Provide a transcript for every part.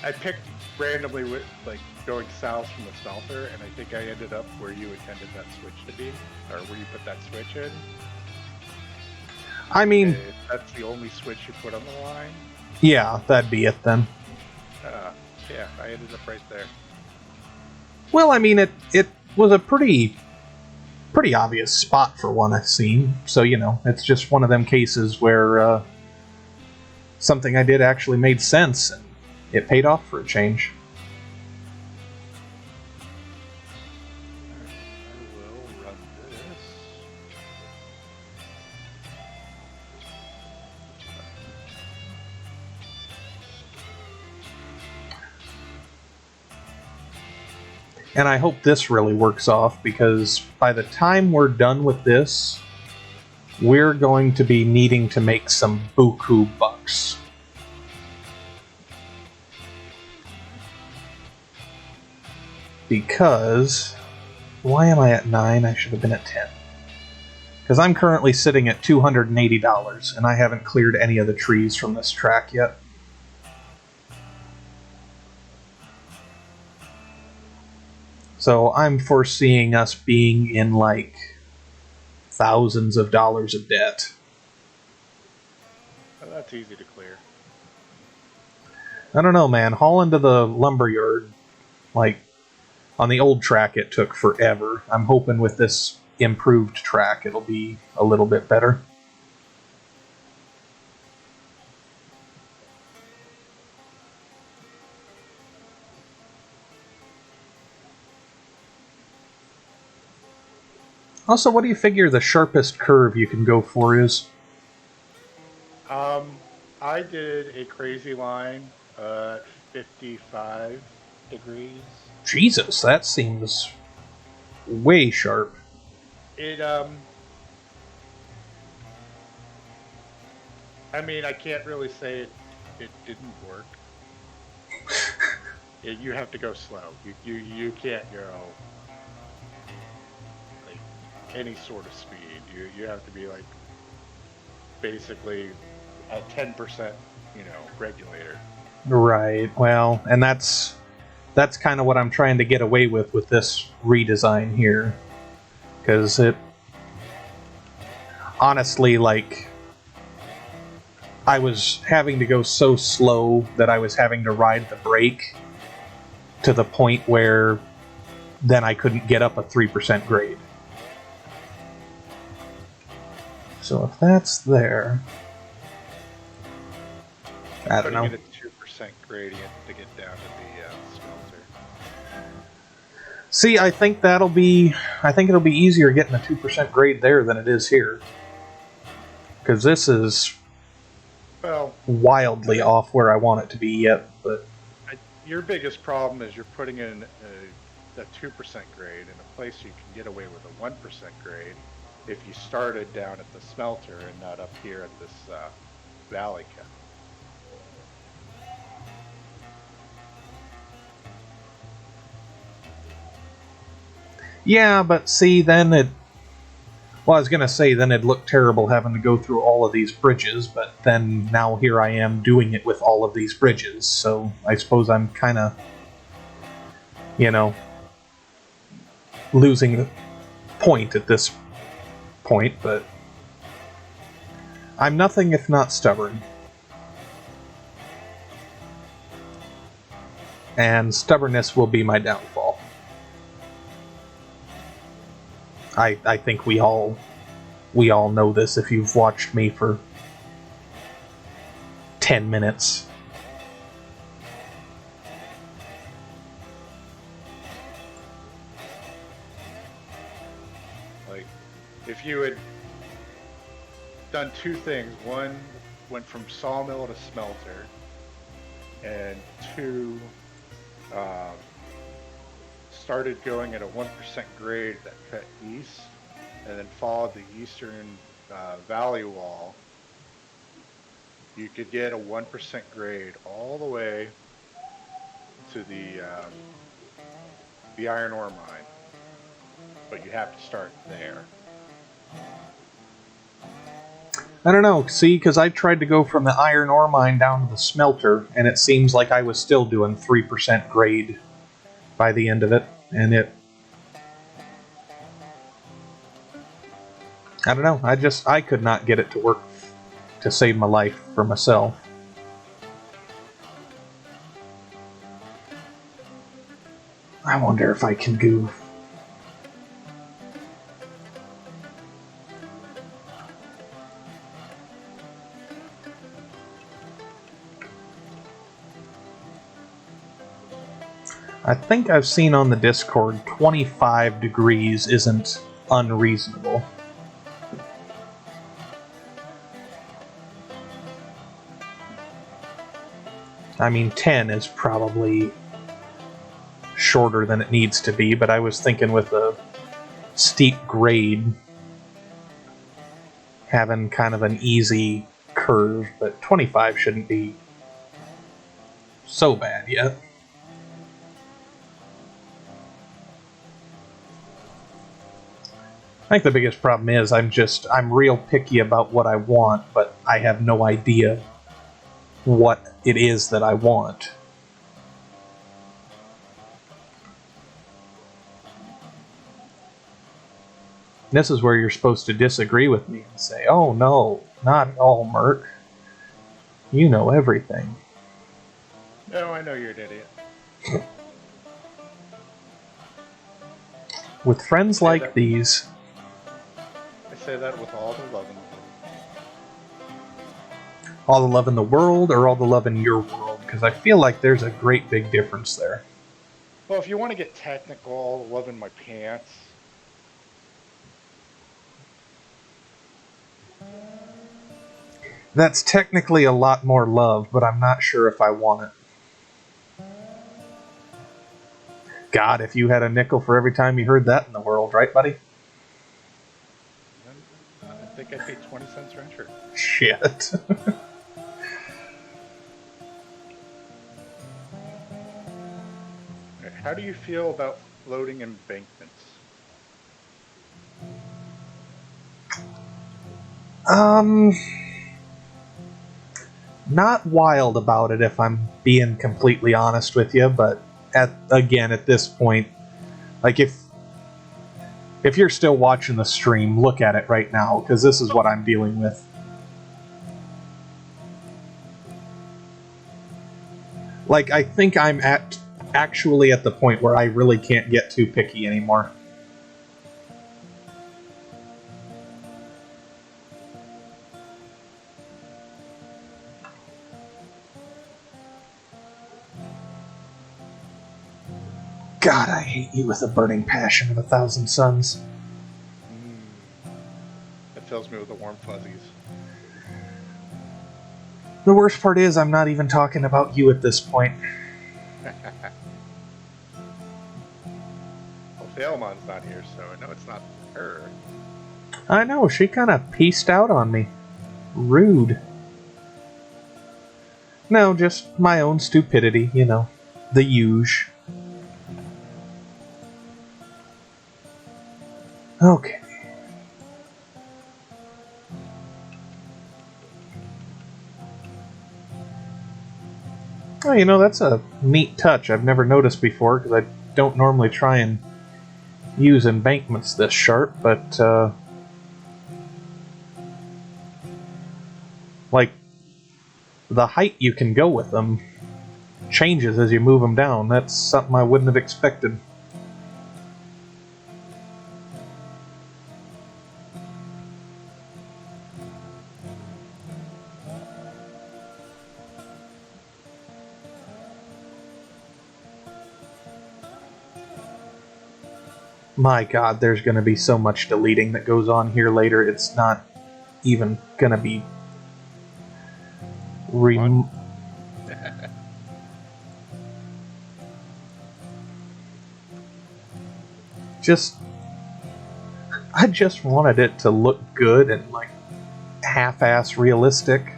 I picked randomly with like going south from the smelter, and I think I ended up where you intended that switch to be, or where you put that switch in. I mean, And that's the only switch you put on the line. yeah, that'd be it then. Uh, yeah, I ended up right there. Well, I mean, it was a pretty obvious spot for one I've seen. So it's just one of them cases where something I did actually made sense and it paid off for a change. I will run this. And I hope this really works off, because by the time we're done with this, we're going to be needing to make some buku bucks. Because, why am I at 9? I should have been at 10. Because I'm currently sitting at $280, and I haven't cleared any of the trees from this track yet. So I'm foreseeing us being in like thousands of dollars of debt. Oh, that's easy to clear. I don't know, man. Hauling to the lumberyard, like on the old track, it took forever. I'm hoping with this improved track, it'll be a little bit better. Also, what do you figure the sharpest curve you can go for is? I did a crazy line at 55 degrees. Jesus, that seems way sharp. It I mean, I can't really say it didn't work. You have to go slow. You can't go like any sort of speed. You have to be like basically a 10%, regulator. Right. Well, and that's kind of what I'm trying to get away with this redesign here, because it honestly, like, I was having to go so slow that I was having to ride the brake to the point where then I couldn't get up a 3% grade. So if that's there, I don't know. Putting it at 2% gradient to get down to the smelter. See, I think it'll be easier getting a 2% grade there than it is here, because this is Well, wildly off where I want it to be yet. But your biggest problem is you're putting in a 2% grade in a place you can get away with a 1% grade if you started down at the smelter and not up here at this valley cap. yeah, but see, then it. Well, I was gonna say then it'd look terrible having to go through all of these bridges, but then now here I am doing it with all of these bridges, so I suppose I'm kind of, losing the point at this point, but I'm nothing if not stubborn. And stubbornness will be my downfall. I think we all know this if you've watched me for 10 minutes. Like, if you had done two things, one went from sawmill to smelter, and two, um, started going at a 1% grade that cut east and then followed the eastern valley wall, you could get a 1% grade all the way to the iron ore mine, but you have to start there. I don't know, see, because I tried to go from the iron ore mine down to the smelter, and it seems like I was still doing 3% grade by the end of it, and I don't know, I could not get it to work to save my life for myself. I wonder if I can go. I think I've seen on the Discord 25 degrees isn't unreasonable. I mean, 10 is probably shorter than it needs to be, but I was thinking with a steep grade having kind of an easy curve, but 25 shouldn't be so bad yet. I think the biggest problem is I'm real picky about what I want, but I have no idea what it is that I want. This is where you're supposed to disagree with me and say, oh no, not at all, Merc. You know everything. No, I know you're an idiot. With friends like these... I say that with all the love in the world. All the love in the world, or all the love in your world? Because I feel like there's a great big difference there. Well, if you want to get technical, all the love in my pants. That's technically a lot more love, but I'm not sure if I want it. God, if you had a nickel for every time you heard that in the world, right, buddy? I think I paid 20 cents for entry. Shit. How do you feel about floating embankments? Not wild about it, if I'm being completely honest with you, but at this point, like if you're still watching the stream, look at it right now, because this is what I'm dealing with. Like, I think I'm actually at the point where I really can't get too picky anymore. God, I hate you with a burning passion of 1,000 suns. That fills me with the warm fuzzies. The worst part is I'm not even talking about you at this point. Well, Thelmon's not here, so I know it's not her. I know, she kind of pieced out on me. Rude. No, just my own stupidity, you know. The huge. Okay. Oh, you know, that's a neat touch I've never noticed before, because I don't normally try and use embankments this sharp, but, like, the height you can go with them changes as you move them down. That's something I wouldn't have expected. My God, there's going to be so much deleting that goes on here later. It's not even going to be... I just wanted it to look good and, like, half-ass realistic.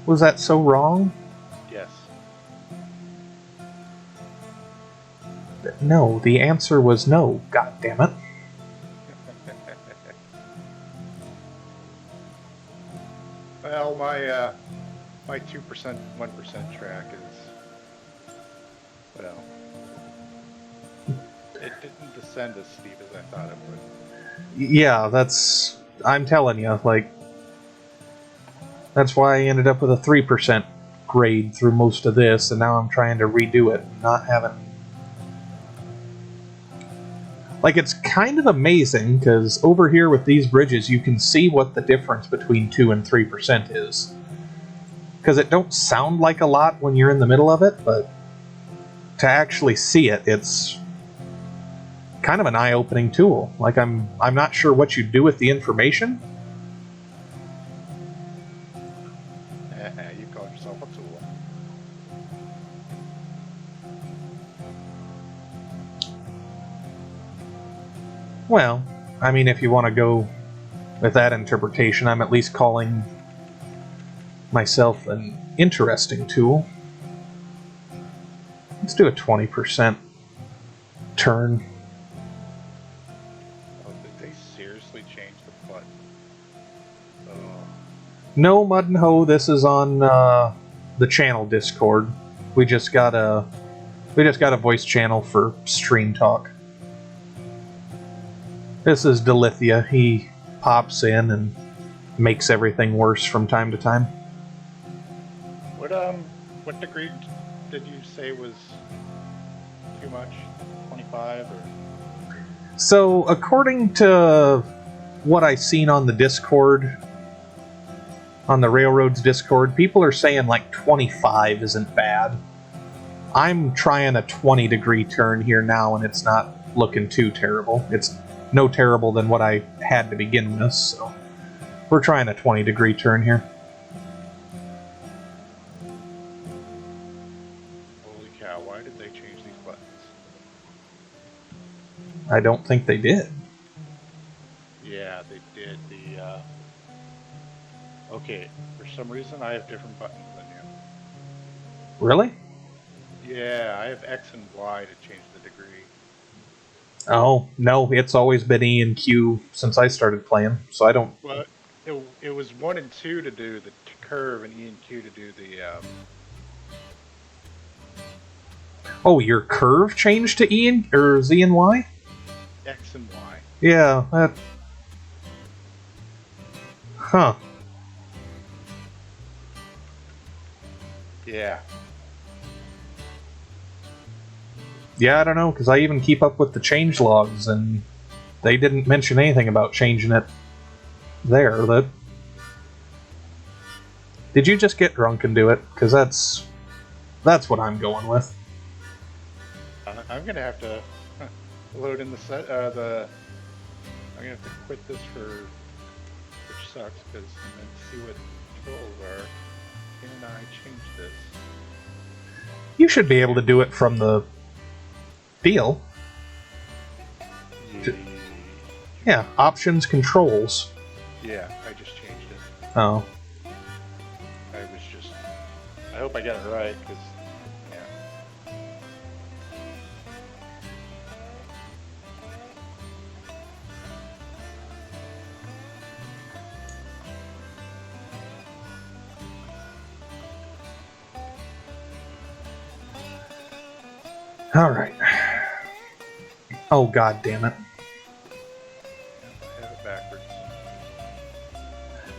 Was that so wrong? Yes. No, the answer was no, God damn it. my 2%, 1% track is, well, it didn't descend as steep as I thought it would. Yeah, I'm telling you, like, that's why I ended up with a 3% grade through most of this, and now I'm trying to redo it, and not having... Like, it's kind of amazing, because over here with these bridges, you can see what the difference between 2 and 3% is. Because it don't sound like a lot when you're in the middle of it, but to actually see it, it's kind of an eye-opening tool. Like, I'm not sure what you do with the information. You call yourself a tool. Well, I mean, if you want to go with that interpretation, I'm at least calling myself an interesting tool. Let's do a 20% turn. Oh, did they seriously change the button? Oh. No, Mud and Ho, this is on the channel Discord. We just got a voice channel for stream talk. This is Delithia. He pops in and makes everything worse from time to time. What degree did you say was too much? 25 or? So, according to what I've seen on the Discord, on the Railroads Discord, people are saying like 25 isn't bad. I'm trying a 20-degree turn here now, and it's not looking too terrible. It's no terrible than what I had to begin with, so we're trying a 20-degree turn here. Holy cow, why did they change these buttons? I don't think they did. Yeah, they did. Okay, for some reason I have different buttons than you. Really? Yeah, I have X and Y to change the degree. Oh, no, it's always been E and Q since I started playing, so I don't... Well, it was 1 and 2 to do the curve, and E and Q to do the... Oh, your curve changed to E and... or Z and Y? X and Y. Yeah, that... Huh. Yeah. Yeah, I don't know, because I even keep up with the change logs, and they didn't mention anything about changing it there. Did you just get drunk and do it? Because that's what I'm going with. I'm gonna have to load in the set. I'm gonna have to quit this which sucks because I'm gonna see what controls are. Can I change this? You should be able to do it from the deal. Yeah, options, controls. Yeah, I just changed it. Oh. I hope I got it right, because, yeah. Alright. Oh, god damn it. I have it backwards.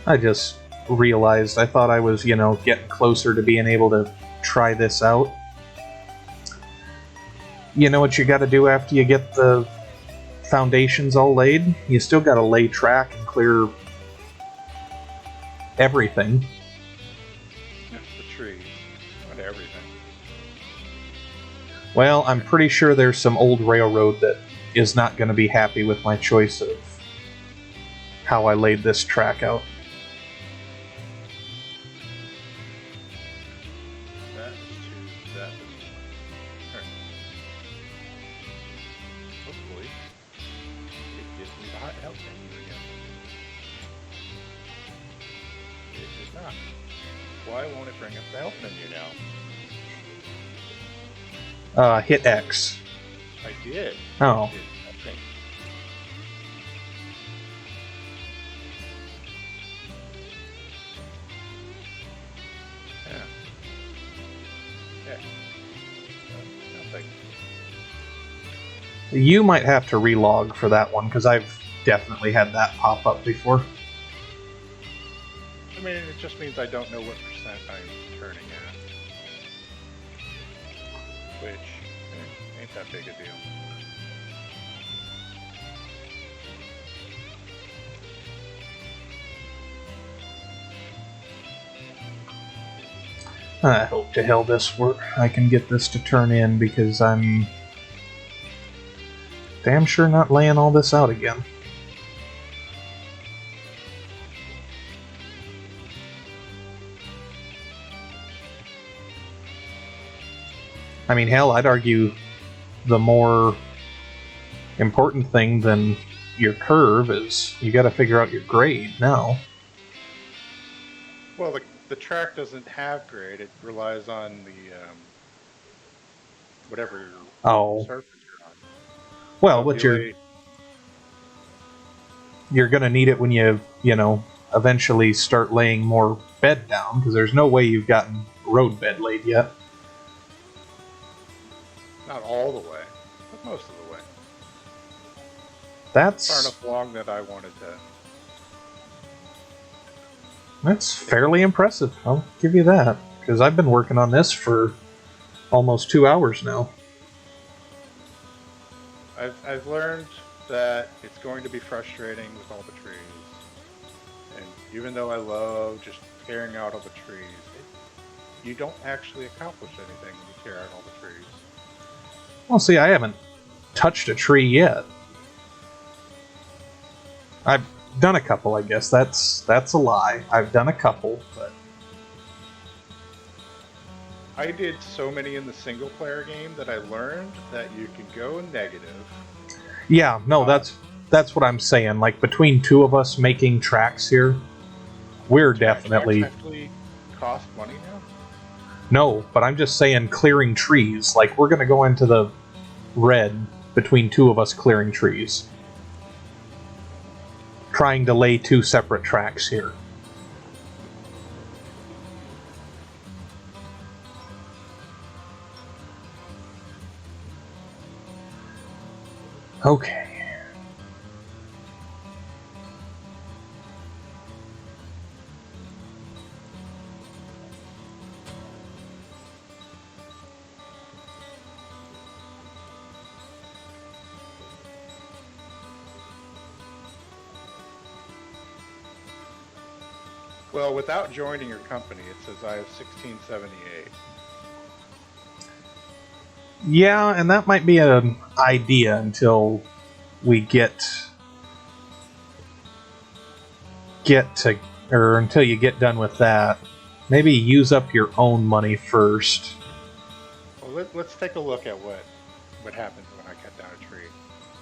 I just realized I thought I was, getting closer to being able to try this out. You know what you gotta do after you get the foundations all laid? You still gotta lay track and clear everything. The trees, not everything. Well, I'm pretty sure there's some old railroad that is not going to be happy with my choice of how I laid this track out. That is two, that is one. Alright. Hopefully, it gives me the hot help menu again. It did not. Why won't it bring up the help menu now? Hit X. I did. Oh. I did nothing. Nothing. You might have to relog for that one, because I've definitely had that pop up before. I mean, it just means I don't know what percent I'm turning at. Which, ain't that big a deal. I hope to hell I can get this to turn in, because I'm damn sure not laying all this out again. I mean, hell, I'd argue the more important thing than your curve is you got to figure out your grade now. Well, the track doesn't have grade. It relies on the whatever surface you're on. Well, So what you're going to need it when you eventually start laying more bed down, because there's no way you've gotten road bed laid yet. Not all the way, but most of the way. That's far enough along that I wanted to. That's fairly impressive. I'll give you that, because I've been working on this for almost 2 hours now. I've learned that it's going to be frustrating with all the trees, and even though I love just tearing out all the trees, you don't actually accomplish anything when you tear out all the trees. Well, see, I haven't touched a tree yet. I've done a couple, I guess. That's a lie. I've done a couple, but I did so many in the single player game that I learned that you can go negative. Yeah, no, that's what I'm saying. Like, between two of us making tracks here, we're definitely... Tracks actually cost money now? No, but I'm just saying clearing trees. Like, we're gonna go into the red between two of us clearing trees. Trying to lay two separate tracks here. Okay. Well, without joining your company, it says I have 1678. Yeah, and that might be an idea until we until you get done with that. Maybe use up your own money first. Well, let's take a look at what happens when I cut down a tree.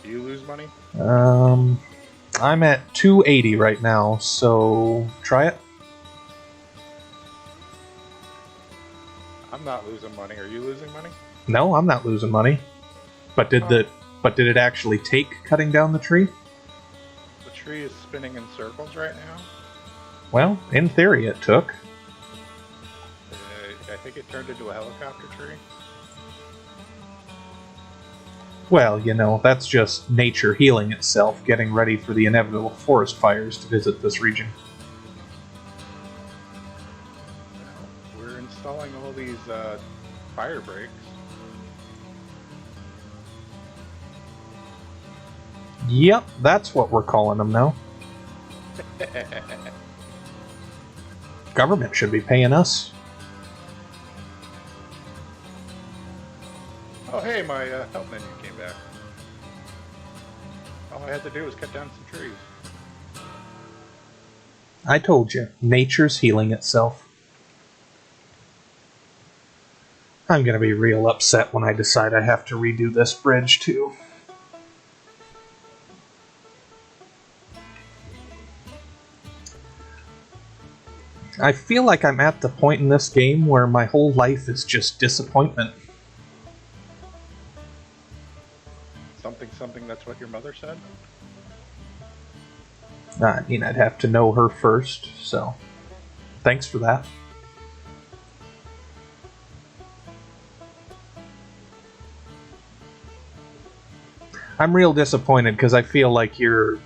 Do you lose money? I'm at 280 right now, so try it. I'm not losing money. Are you losing money? No, I'm not losing money. But did it actually take cutting down the tree? The tree is spinning in circles right now. Well, in theory it took. I think it turned into a helicopter tree. Well, that's just nature healing itself, getting ready for the inevitable forest fires to visit this region. Well, we're installing all these fire breaks. Yep, that's what we're calling them now. Government should be paying us. Oh, hey, my help menu came back. All I had to do was cut down some trees. I told you, nature's healing itself. I'm gonna be real upset when I decide I have to redo this bridge, too. I feel like I'm at the point in this game where my whole life is just disappointment. Something, that's what your mother said? I mean, I'd have to know her first, so thanks for that. I'm real disappointed because I feel like you're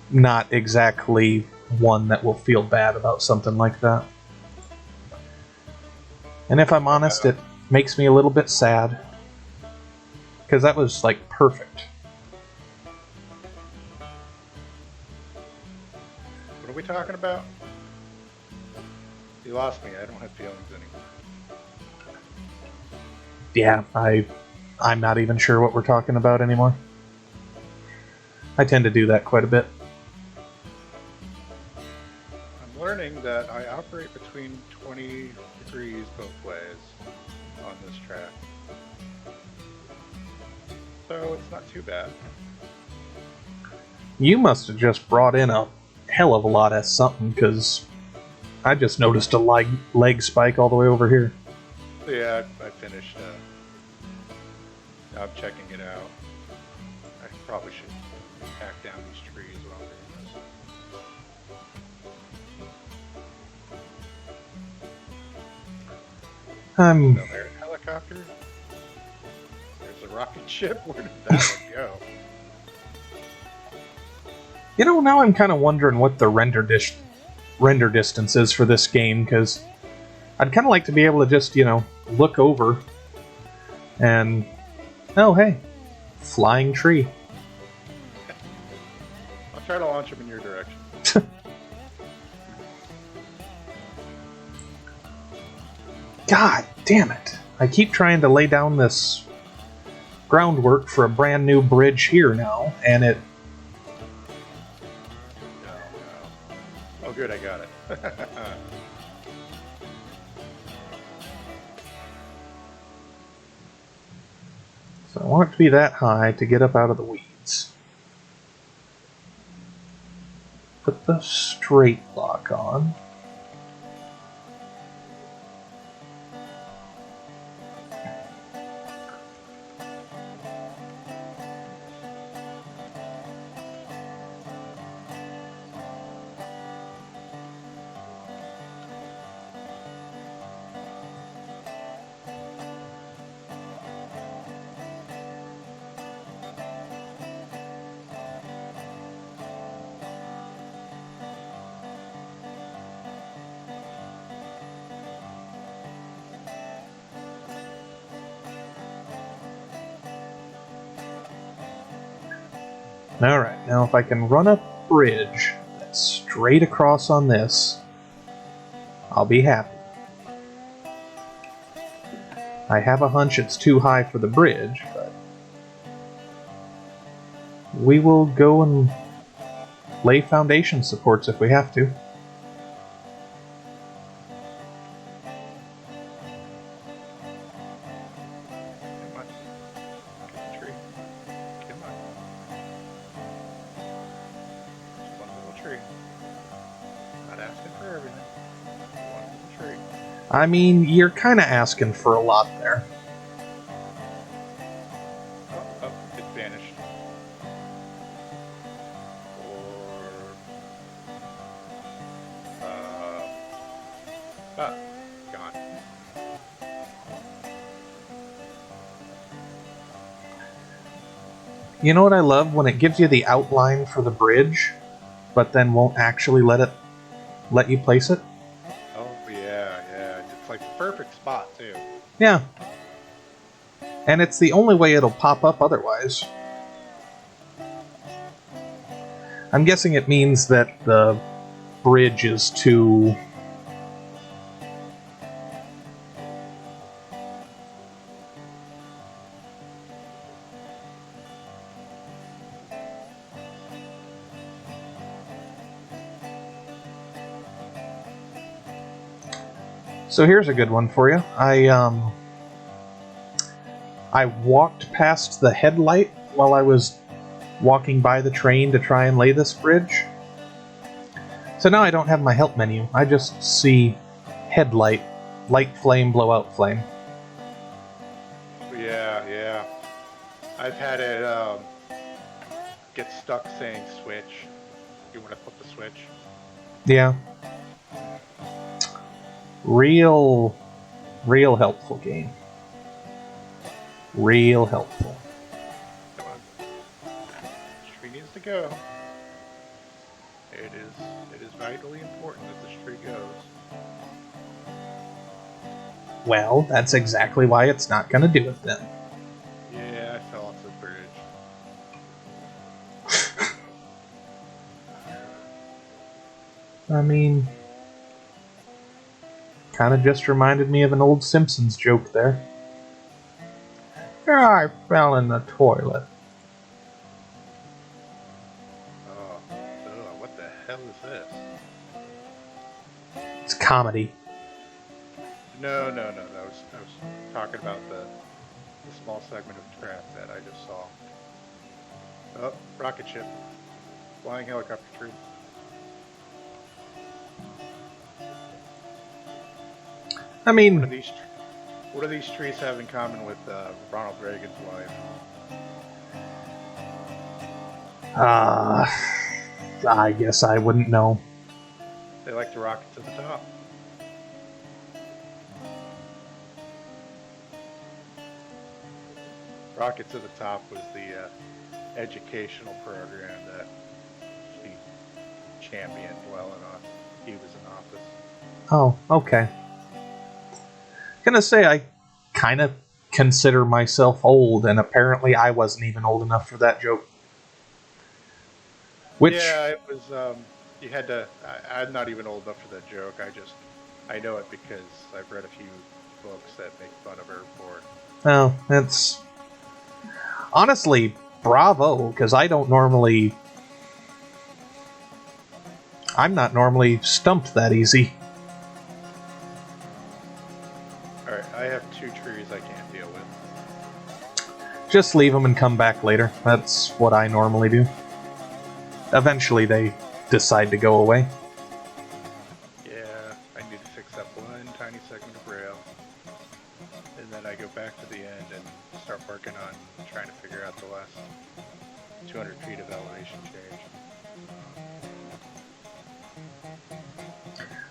not exactly one that will feel bad about something like that. And if I'm honest, it makes me a little bit sad. Because that was, like, perfect. What are we talking about? You lost me. I don't have feelings anymore. Yeah, I'm not even sure what we're talking about anymore. I tend to do that quite a bit. I'm learning that I operate between 20 degrees both ways on this track. So it's not too bad. You must have just brought in a hell of a lot of something, because I just noticed a leg spike all the way over here. So yeah, I finished. Now I'm checking it out. I probably should hack down these trees while I'm doing this. No, there's a helicopter. There's a rocket ship. Where did that one go? You know, now I'm kind of wondering what the render distance is for this game, because I'd kind of like to be able to just, look over and, oh hey, flying tree. I'll try to launch them in your direction. God damn it. I keep trying to lay down this groundwork for a brand new bridge here now, and it... No. Oh good, I got it. So I want it to be that high to get up out of the weeds. Put the straight lock on. Alright, now if I can run a bridge that's straight across on this, I'll be happy. I have a hunch it's too high for the bridge, but we will go and lay foundation supports if we have to. I mean, you're kind of asking for a lot there. Oh, it vanished. Gone. You know what I love? When it gives you the outline for the bridge, but then won't actually let you place it. Yeah. It's like the perfect spot, too. Yeah. And it's the only way it'll pop up otherwise. I'm guessing it means that the bridge is too... So here's a good one for you. I walked past the headlight while I was walking by the train to try and lay this bridge. So now I don't have my help menu. I just see headlight, light flame, blowout flame. Yeah. I've had it get stuck saying switch. You want to flip the switch? Yeah. Real helpful game. Real helpful. tree needs to go. It is vitally important that this tree goes. Well, that's exactly why it's not going to do it then. Yeah, I fell off the bridge. I mean, kind of just reminded me of an old Simpsons joke there. I fell in the toilet. What the hell is this? It's comedy. No. I was talking about the small segment of track that I just saw. Oh, rocket ship. Flying helicopter tree. I mean, what do these trees have in common with Ronald Reagan's wife? I guess I wouldn't know. They like to rocket to the top. Rocket to the Top was the educational program that she championed while he was in office. Oh, okay. Gonna say I kind of consider myself old, and apparently I wasn't even old enough for that joke. Yeah, it was. You had to. I'm not even old enough for that joke. I know it because I've read a few books that make fun of her for it. Well, that's honestly bravo, because I'm not normally stumped that easy. Alright, I have 2 trees I can't deal with. Just leave them and come back later. That's what I normally do. Eventually they decide to go away. Yeah, I need to fix up one tiny segment of rail. And then I go back to the end and start working on trying to figure out the last 200 feet of elevation change.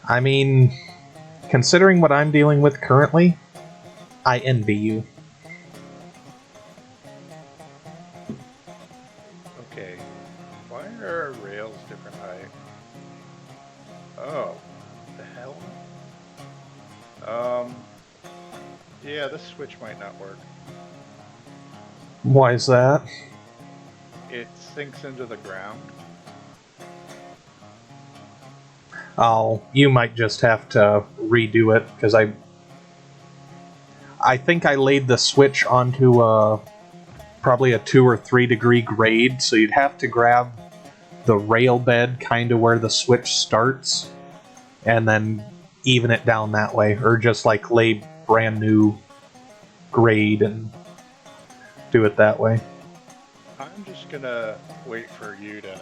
I mean, considering what I'm dealing with currently, I envy you. Okay, why are our rails different height? Oh, the hell? Yeah, this switch might not work. Why is that? It sinks into the ground. Oh, you might just have to redo it, because I think I laid the switch onto probably a 2 or 3 degree grade, so you'd have to grab the rail bed kind of where the switch starts, and then even it down that way, or just like lay brand new grade and do it that way. I'm just gonna wait for you to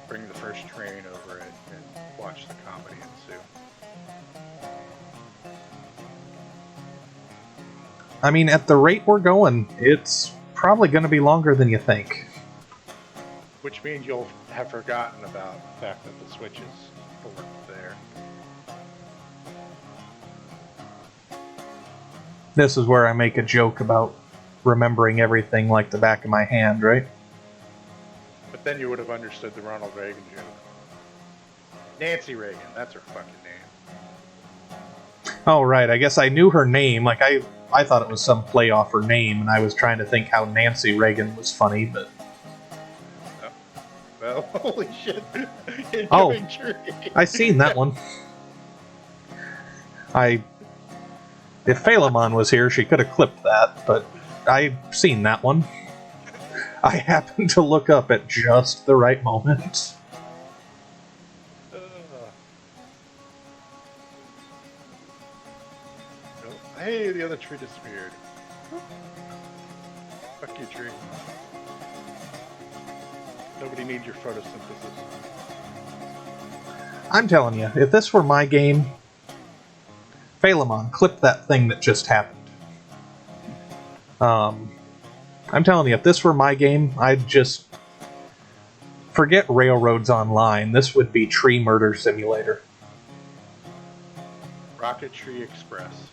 bring the first train over it and watch the comedy ensue. I mean, at the rate we're going, it's probably going to be longer than you think. Which means you'll have forgotten about the fact that the switch is there. This is where I make a joke about remembering everything like the back of my hand, right? But then you would have understood the Ronald Reagan joke. Nancy Reagan, that's her fucking name. Oh, right, I guess I knew her name. Like, I thought it was some play off her name, and I was trying to think how Nancy Reagan was funny, but... Oh. Well, holy shit. Oh, I seen that one. If Phalemon was here, she could have clipped that, but I seen that one. I happened to look up at just the right moment. Hey, the other tree disappeared. Fuck you, tree. Nobody needs your photosynthesis. I'm telling you, if this were my game, Phalemon, clip that thing that just happened. I'm telling you, if this were my game, I'd just forget Railroads Online. This would be Tree Murder Simulator. Rocket Tree Express.